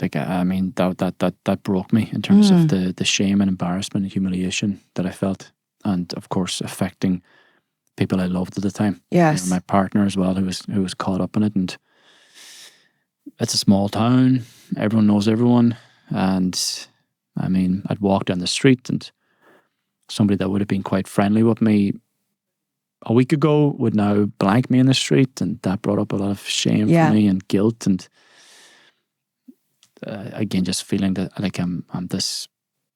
like, I mean, that broke me in terms of the shame and embarrassment and humiliation that I felt, and of course affecting people I loved at the time. Yes. My partner as well, who was caught up in it. And it's a small town. Everyone knows everyone. And I mean, I'd walk down the street and somebody that would have been quite friendly with me a week ago would now blank me in the street, and that brought up a lot of shame for me and guilt, and again, just feeling that like I'm this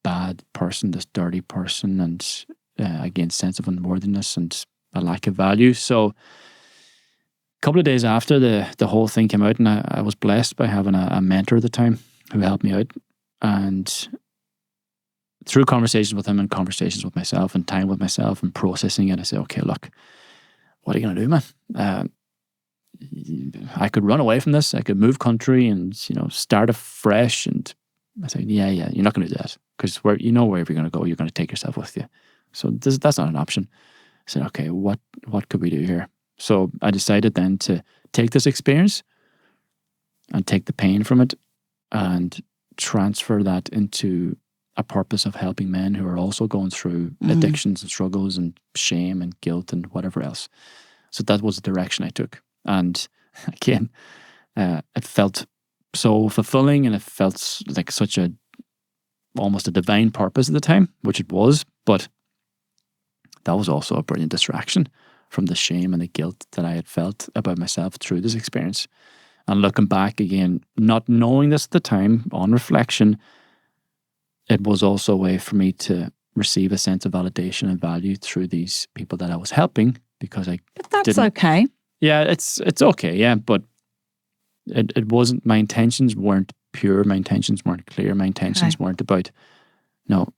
bad person, this dirty person, and again, sense of unworthiness and a lack of value. So a couple of days after the whole thing came out, and I was blessed by having a mentor at the time who helped me out, and through conversations with him and conversations with myself and time with myself and processing it, I said, okay, look, what are you going to do, man? I could run away from this. I could move country and, start afresh. And I said, yeah, you're not going to do that, because wherever you're going to go, you're going to take yourself with you. So that's not an option. I said, okay, what could we do here? So I decided then to take this experience and take the pain from it and transfer that into a purpose of helping men who are also going through addictions and struggles and shame and guilt and whatever else. So that was the direction I took. And again, it felt so fulfilling, and it felt like almost a divine purpose at the time, which it was, but that was also a brilliant distraction from the shame and the guilt that I had felt about myself through this experience. And looking back again, not knowing this at the time, on reflection, it was also a way for me to receive a sense of validation and value through these people that I was helping, because But that's okay. Yeah, it's okay, yeah, but it wasn't, my intentions weren't pure, my intentions weren't clear, my intentions weren't about, no,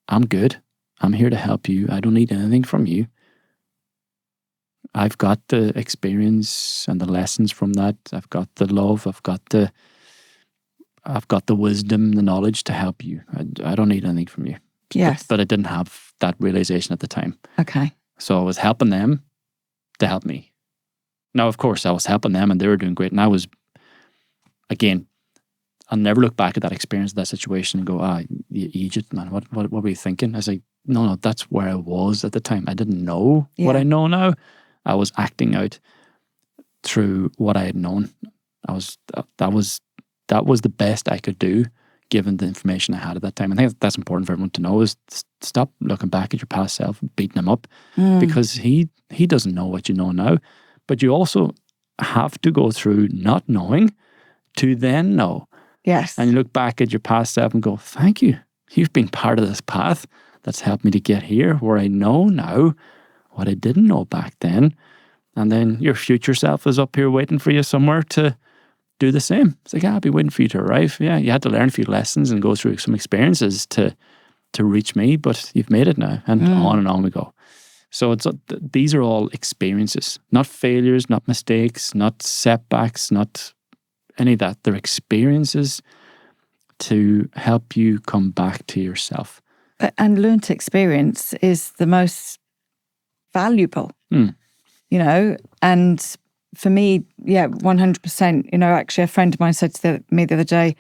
I'm good, I'm here to help you, I don't need anything from you. I've got the experience and the lessons from that, I've got the love, I've got the wisdom, the knowledge to help you. I don't need anything from you. Yes. But I didn't have that realization at the time. Okay. So I was helping them to help me. Now, of course, I was helping them and they were doing great. And I was, again, I'll never look back at that experience, that situation and go, you idiot, man, what were you thinking? I was like, no, that's where I was at the time. I didn't know what I know now. I was acting out through what I had known. That was the best I could do given the information I had at that time. I think that's important for everyone to know, is stop looking back at your past self and beating him up, because he doesn't know what you know now. But you also have to go through not knowing to then know. Yes. And you look back at your past self and go, thank you. You've been part of this path that's helped me to get here, where I know now what I didn't know back then. And then your future self is up here waiting for you somewhere to do the same. It's like, I'll be waiting for you to arrive. Yeah, you had to learn a few lessons and go through some experiences to reach me, but you've made it now. And on we go. So these are all experiences, not failures, not mistakes, not setbacks, not any of that. They're experiences to help you come back to yourself. And learned experience is the most valuable, and for me, 100%. Actually, a friend of mine said to me the other day,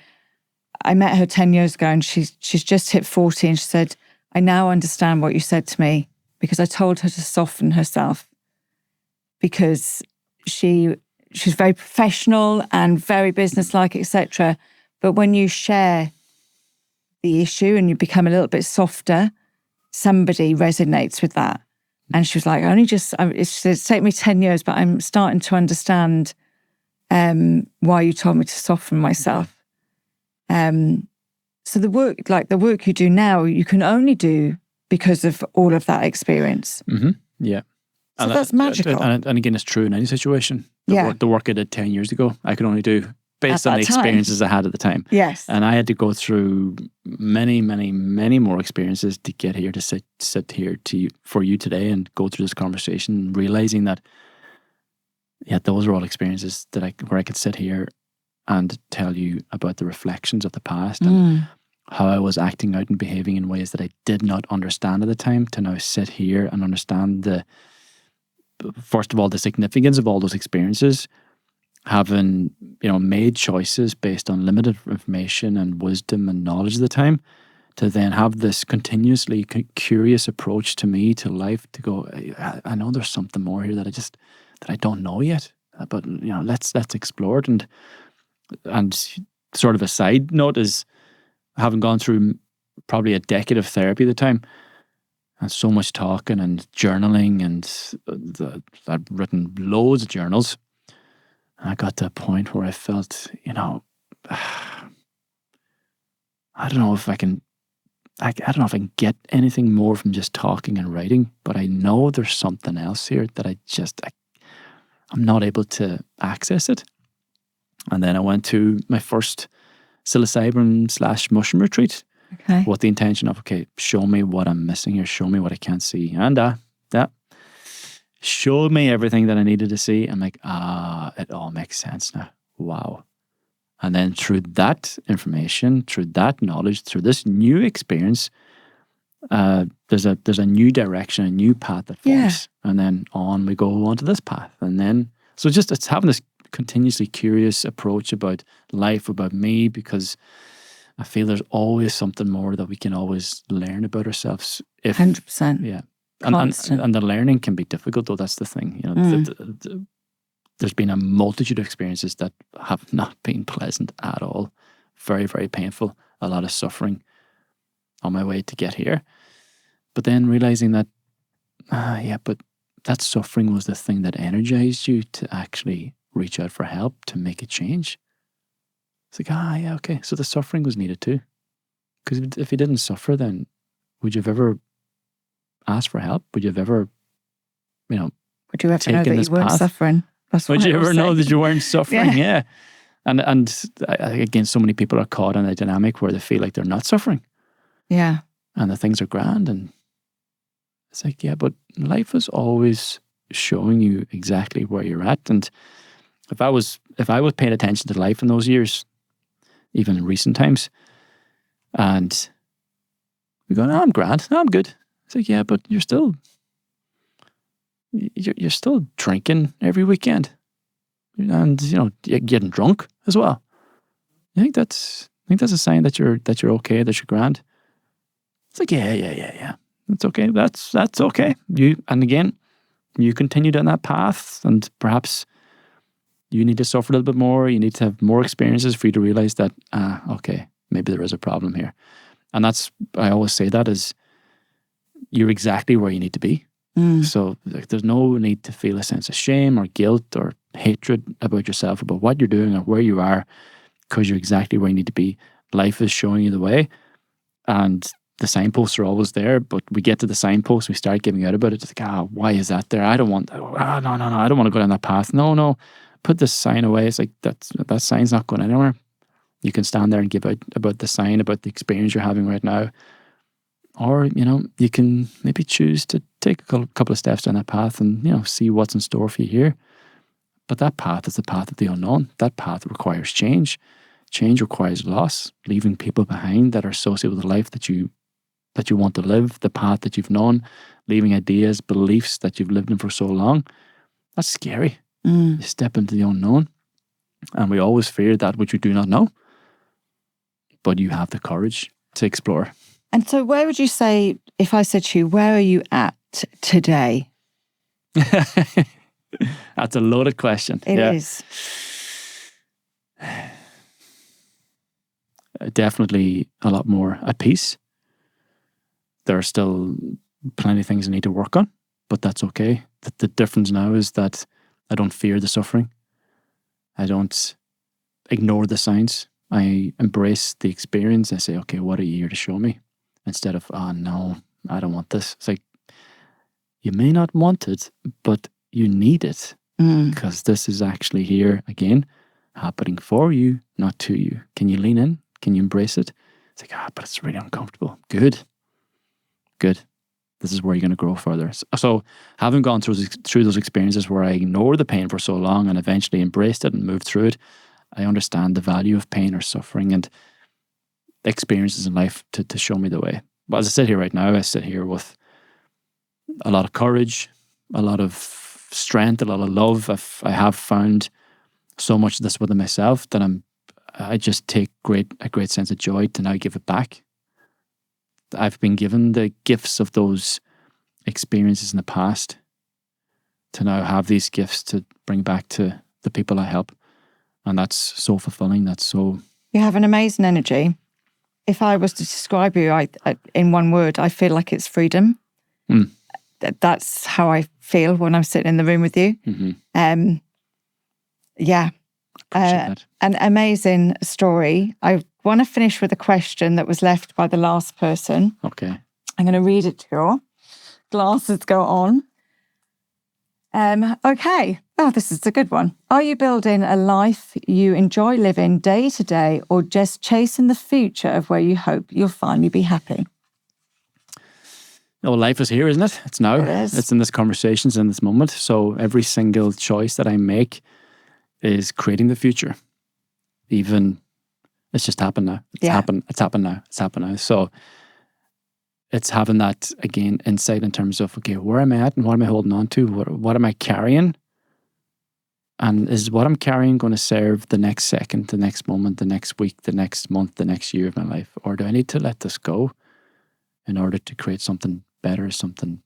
I met her 10 years ago and she's just hit 40, and she said, I now understand what you said to me, because I told her to soften herself, because she's very professional and very businesslike, etc. But when you share the issue and you become a little bit softer, somebody resonates with that. And she was like, it's taken me 10 years, but I'm starting to understand why you told me to soften myself. So the work you do now, you can only do because of all of that experience. Mm-hmm. Yeah. So that's magical. And again, it's true in any situation. The work I did 10 years ago, I could only do based on the experiences I had at the time. Yes. And I had to go through many, many, many more experiences to get here, to sit here for you today and go through this conversation, realizing that, those are all experiences where I could sit here and tell you about the reflections of the past and how I was acting out and behaving in ways that I did not understand at the time, to now sit here and understand first of all, the significance of all those experiences, having, made choices based on limited information and wisdom and knowledge at the time, to then have this continuously curious approach to me, to life, to go, I know there's something more here that I don't know yet, but let's explore it. And sort of a side note is, having gone through probably a decade of therapy at the time, and so much talking and journaling, and I've written loads of journals. I got to a point where I felt, I don't know if I can get anything more from just talking and writing, but I know there's something else here that I'm not able to access it. And then I went to my first psilocybin / mushroom retreat, with the intention of, okay, show me what I'm missing here, show me what I can't see. And showed me everything that I needed to see. I'm like, it all makes sense now. Wow. And then through that information, through that knowledge, through this new experience, there's a new direction, a new path that forms. And then we go on to this path. And then, so it's having this continuously curious approach about life, about me, because I feel there's always something more that we can always learn about ourselves. 100%. Yeah. And the learning can be difficult, though. That's the thing. There's been a multitude of experiences that have not been pleasant at all. Very, very painful. A lot of suffering on my way to get here. But then realizing that, but that suffering was the thing that energized you to actually reach out for help, to make a change. It's like, okay. So the suffering was needed too. Because if you didn't suffer, then would you have ever asked for help? Would you have ever, would you ever know that you weren't path? Suffering? Would you ever know that you weren't suffering? Yeah. And again, so many people are caught in a dynamic where they feel like they're not suffering. Yeah. And the things are grand. And it's like, but life is always showing you exactly where you're at. And if I was paying attention to life in those years, even in recent times, and we go, no, I'm grand, no, I'm good. It's like, but you're still drinking every weekend, and you're getting drunk as well. I think that's a sign that you're okay, that you're grand. It's like, yeah. It's okay. That's okay. You continue down that path, and perhaps you need to suffer a little bit more. You need to have more experiences for you to realize that, okay, maybe there is a problem here. And I always say that is, you're exactly where you need to be. So there's no need to feel a sense of shame or guilt or hatred about yourself, about what you're doing or where you are, because you're exactly where you need to be. Life is showing you the way, and the signposts are always there, but we get to the signpost, we start giving out about it. It's like, why is that there? I don't want, no, I don't want to go down that path. No, put this sign away. It's like, that sign's not going anywhere. You can stand there and give out about the sign, about the experience you're having right now. Or, you can maybe choose to take a couple of steps down that path and, see what's in store for you here. But that path is the path of the unknown. That path requires change. Change requires loss, leaving people behind that are associated with the life that you want to live, the path that you've known, leaving ideas, beliefs that you've lived in for so long. That's scary. You step into the unknown. And we always fear that which we do not know. But you have the courage to explore. And so where would you say, if I said to you, where are you at today? That's a loaded question. It is. Definitely a lot more at peace. There are still plenty of things I need to work on, but that's okay. The difference now is that I don't fear the suffering. I don't ignore the signs. I embrace the experience. I say, okay, what are you here to show me? Instead of, no, I don't want this. It's like, you may not want it, but you need it, because this is actually here again, happening for you, not to you. Can you lean in? Can you embrace it? It's like, but it's really uncomfortable. Good. This is where you're going to grow further. So having gone through those experiences where I ignored the pain for so long and eventually embraced it and moved through it, I understand the value of pain or suffering and experiences in life to show me the way. But as I sit here right now, I sit here with a lot of courage, a lot of strength, a lot of love. I have found so much of this within myself that I just take a great sense of joy to now give it back. I've been given the gifts of those experiences in the past to now have these gifts to bring back to the people I help. And that's so fulfilling. That's so... You have an amazing energy. If I was to describe you in one word, I feel like it's freedom. That's how I feel when I'm sitting in the room with you. Mm-hmm. Yeah. An amazing story. I want to finish with a question that was left by the last person. Okay. I'm going to read it to you. Glasses go on. Okay. Oh, this is a good one. Are you building a life you enjoy living day to day, or just chasing the future of where you hope you'll finally be happy? Oh, life is here, isn't it? It's now. It is. It's in this conversation, it's in this moment. So every single choice that I make is creating the future. Even, it's just happened now. It's happened now. So it's having that, again, insight in terms of, okay, where am I at and what am I holding on to? What am I carrying? And is what I'm carrying going to serve the next second, the next moment, the next week, the next month, the next year of my life? Or do I need to let this go in order to create something better, something,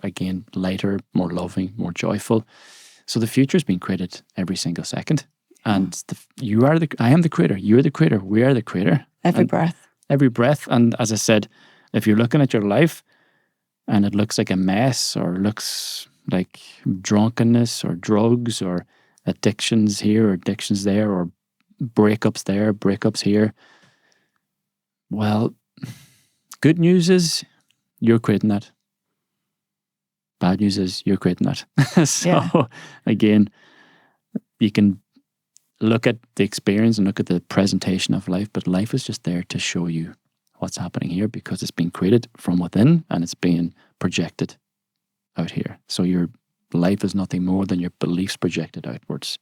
again, lighter, more loving, more joyful? So the future is being created every single second. And I am the creator. You're the creator. We are the creator. Every breath. Every breath. And as I said, if you're looking at your life and it looks like a mess, or looks like drunkenness or drugs or addictions here or addictions there, or breakups there, breakups here, well, good news is you're creating that. Bad news is you're creating that. So again, you can look at the experience and look at the presentation of life, but life is just there to show you what's happening here, because it's being created from within and it's being projected out here. So your life is nothing more than your beliefs projected outwards.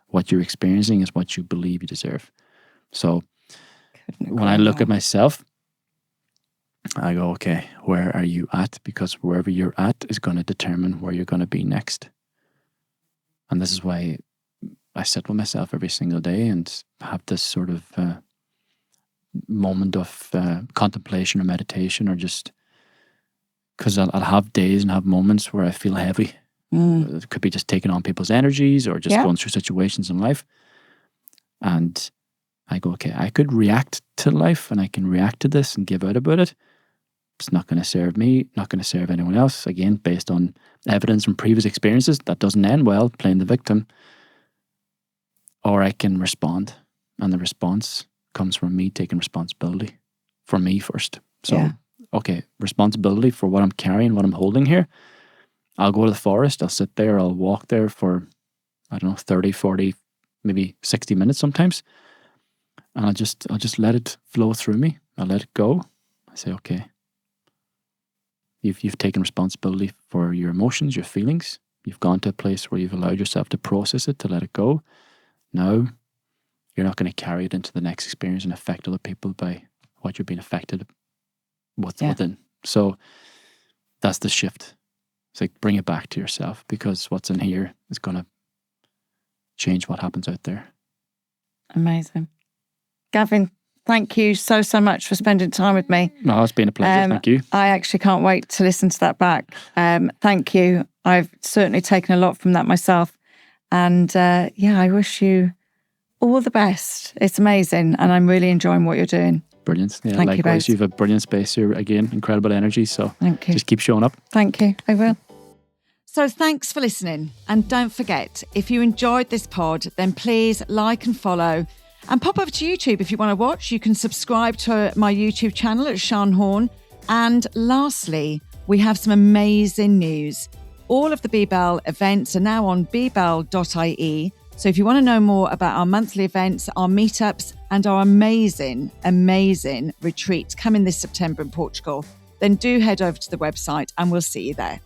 What you're experiencing is what you believe you deserve. So when I look at myself, I go, okay, where are you at? Because wherever you're at is going to determine where you're going to be next. And this is why I sit with myself every single day and have this sort of moment of contemplation or meditation, or just because I'll have days and have moments where I feel heavy. It could be just taking on people's energies or just going through situations in life. And I go, okay, I could react to life and I can react to this and give out about it. It's not going to serve me, not going to serve anyone else. Again, based on evidence from previous experiences, that doesn't end well, playing the victim. Or I can respond. And the response comes from me taking responsibility for me first. So, okay, responsibility for what I'm carrying, what I'm holding here. I'll go to the forest, I'll sit there, I'll walk there for, 30, 40, maybe 60 minutes sometimes. And I'll just let it flow through me. I'll let it go. I say, okay, you've taken responsibility for your emotions, your feelings. You've gone to a place where you've allowed yourself to process it, to let it go. Now, you're not going to carry it into the next experience and affect other people by what you're being affected within. So that's the shift. It's like, bring it back to yourself, because what's in here is going to change what happens out there. Amazing. Gavin, thank you so much for spending time with me. No, it's been a pleasure. Thank you. I actually can't wait to listen to that back. Thank you. I've certainly taken a lot from that myself. And I wish you all the best. It's amazing. And I'm really enjoying what you're doing. Brilliant. Yeah, Thank likewise. you have a brilliant space here. Again, incredible energy. So thank you. Just keep showing up. Thank you. I will. So thanks for listening. And don't forget, if you enjoyed this pod, then please like and follow. And pop over to YouTube if you want to watch. You can subscribe to my YouTube channel at Sian Horn. And lastly, we have some amazing news. All of the BeBelle events are now on BeBelle.ie. So if you want to know more about our monthly events, our meetups, and our amazing, amazing retreat coming this September in Portugal, then do head over to the website and we'll see you there.